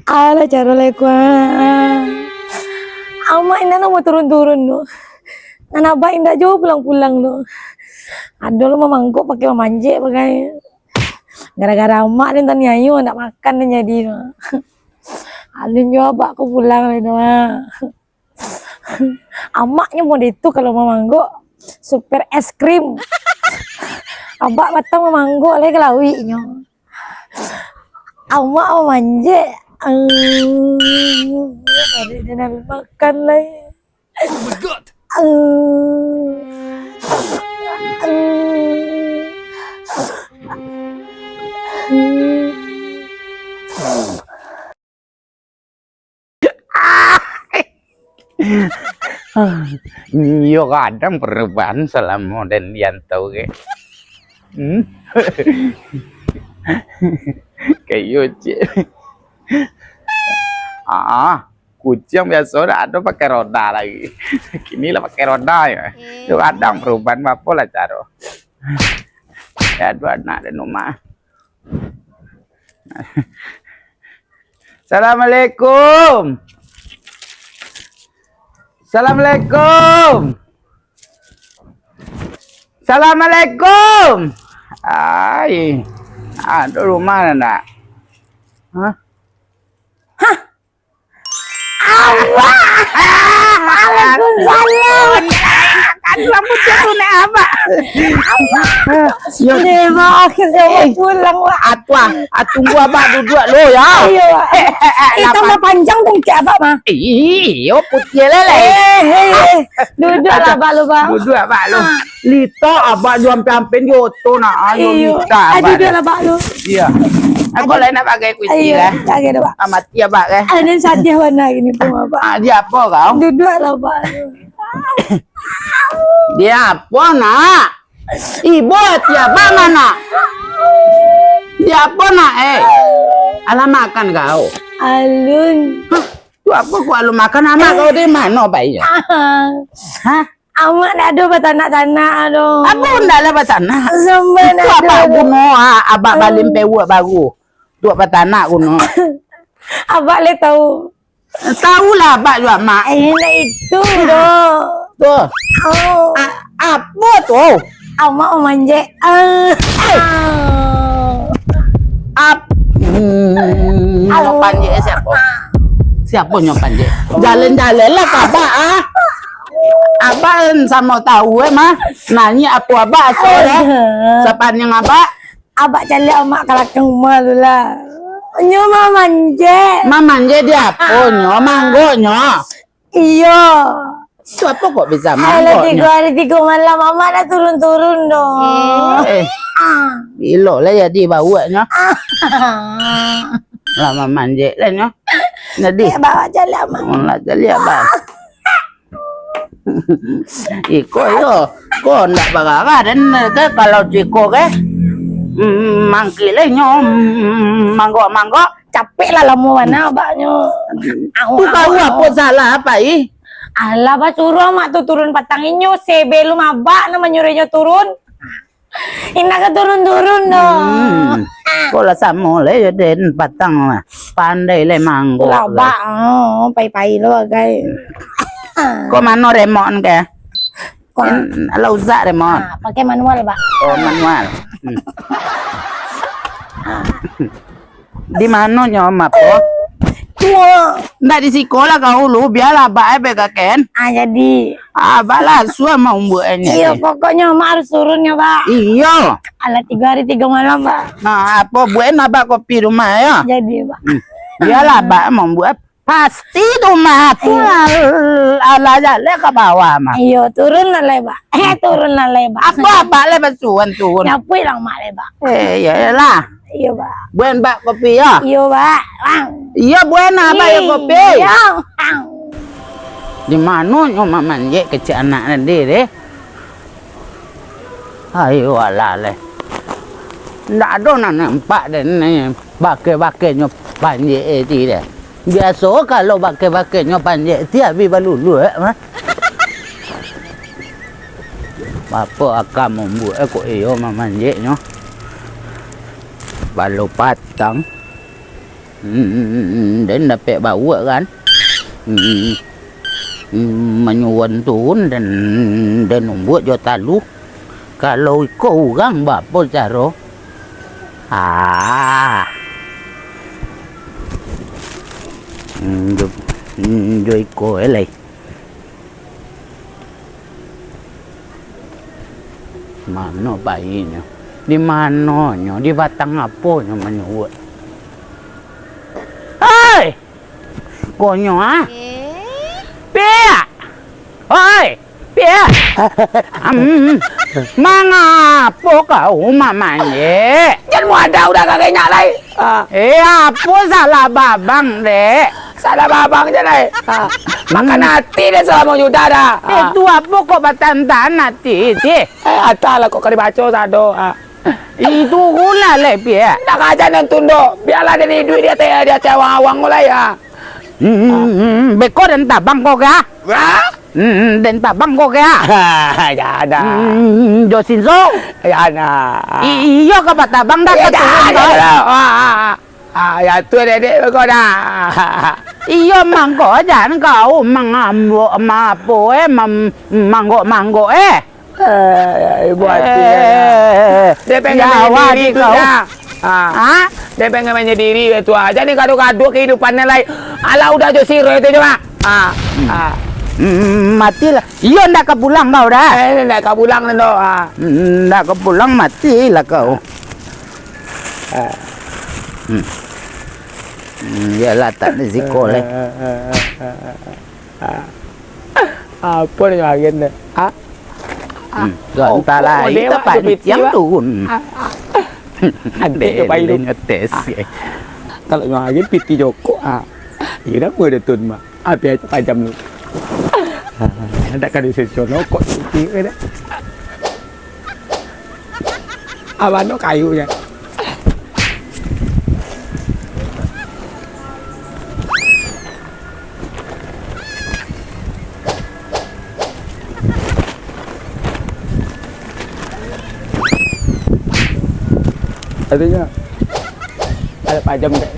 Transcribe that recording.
Ala cara lekwa. Ama ina mau turun-turun lo. Nana indah jauh pulang-pulang lo. Ada lo mamangkok pakai mamanje pakai. Gara-gara emak nih tanya ayu nak makan nih jadi lo. Alun coba aku pulang nih doa. Amaknya mau itu kalau mamanggo super es krim. Abak batang mamanggo lagi kelawinya. Amak manje. Ada dan makan lagi. Oh my god. Yo kadang perubahan selama dan Yanto ke. Kayak kucing biasa ada pakai roda lagi. Kini lah pakai roda ya. Itu kadang perubahan apa lah cara. Ya dua anak dan rumah. Assalamualaikum. Assalamualaikum. Assalamualaikum. Ay, ada rumah nak? Hah? Hah? Allah. Waalaikumsalam. Kan rambutnya tuh nek apa? Ini mah akhirnya mau pulang lah. Tunggu abah duduk lo ya. Ayo, kita mah panjang tuh cak abak mah. Iyo putih lele. Duduk lah abak lu bang. Duduk abah lo. Lita abah jual sampai yoto nak ayo Lita. Duduk lah abak lu. Iya. Aku lain nak pakai kunci lah. Lagi dah abak. Amat ya abah ke. Ada saja warna gini pun abak. Dia apa kau? Duduk lah abak lu. Dia apa nak? Ibu tiap mana? Dia apa nak Alah makan kau. Alun. Tu apa kau alu makan amak kau di mana bayi? Hah? Amak dah ada batanak-tanak aduh. Apa ndak lah batanak? Sampai Tu apa kuno abak balim pewa baru. Tu apa tanak kuno. Abak le tahu. Tahu lah abak juga mak. Ini itu doh. Tu. Oh. Apa tu? Amak manje. Nyopan je siapa? Siapa nyopan je? Jalan-jalan lah abak Abak sama tahu mah. Nanya apa abak asal sepanjang abak. Abak cari amak kelakang rumah tu lah. Nyo manje. Manje dia apa nyo? Manggonya. Iya. Tu apa kok bisa Alah manggonya? 3 hari 3 malam amak dah turun-turun dong. Bilo lah jadi baunya. Lama manje lah nyo. Jadi Bawa cari amak. lah jadi apa? Iko yo, ko ndak bagaga dan ke kalau ciko ke mangkile nyo manggo Capek lah lamu mana abaknya. tu kau apa salah apa Alah ba suruh amak tu turun patanginyo sebelum abak nama nyuruhnya turun. Indah ke turun-turun dong. ko lah samo le den patang lah pandai le manggo Abak pai-pai lo guys. ko mano remon ke lau za remon Pakai manual ba. oh manual di mana nyo mapo Tua. ndak di sekolah kau lu biarlah bae bega ken Jadi. bala sua mau buatnya Iya pokoknya amak harus turunnya ba. iya Alah 3 hari 3 malam ba. nah apa buat nabak kopi rumah ya Jadi ba. biarlah bae mau buat pasti rumah tu ala jale ke bawah mah Iyo turun lah ba. Turun lah ba. apa le basuan turun Nyapui lang mak le ba. ya lah Iyo ba. buat bak kopi ya Iyo ba. Bang. iya buat apa ya kopi Iya. di mana nyo mamanje kecil anak nanti deh ayo ala le ndak ada nak nampak dan bake nyo panje ti deh biasa kalau bake nyo panje ti abi balulu mah Bapa akan membuat kok iyo mamanje nyo balu patang Dan dapat bawa kan. Menyuan turun dan membuat jo talu. Kalau kau orang bapa cara. Jo iko elai. Mana bayinya? Di mananya? Di batang apanya menyuat? Hei! Konyo ah? Pia! Hei! Pia! Mangapo kau mamanya? Jangan mau ada udah kagak nyalai. Apa salah babang dek? Salah babang je lai. Makan hati dia selama juta dah. Itu apa kok batantan hati ti? Atal lah kok kali baca sado. Itu gula le Pia. Nak aja nonton do. Biarlah dia ni duit dia teh awang-awang mulai ya. Beko dan tabang kok ga? Dan tabang kok ga? Ya ada. Jo sinso? Ya ada. Iyo ka batabang dah Ya keturun ada. kau. Ya tu dedek kau dah. Iyo mangko jangan kau mangambo mapo manggo Ibu hati. Dia pengen menyediri tu dah. Dia pengen menyediri itu aja nih kado-kado kehidupannya lai. Ala udah jo siro itu cuma. Matilah. Iyo ndak kepulang kau dah. Nak kau pulang ndo. Ndak kepulang matilah kau. Yalah tak ada sekolah. Apa ni bagian ni? Gantah lah. Itu pagi siang turun. Adik bayi lu ngetes. kalau bagian piti Joko. Ini apa dia tun mak? Apa aja tajam lu. Ada kan di sesono kok piti ni. Abang no kayunya. Artinya ada pajam tak?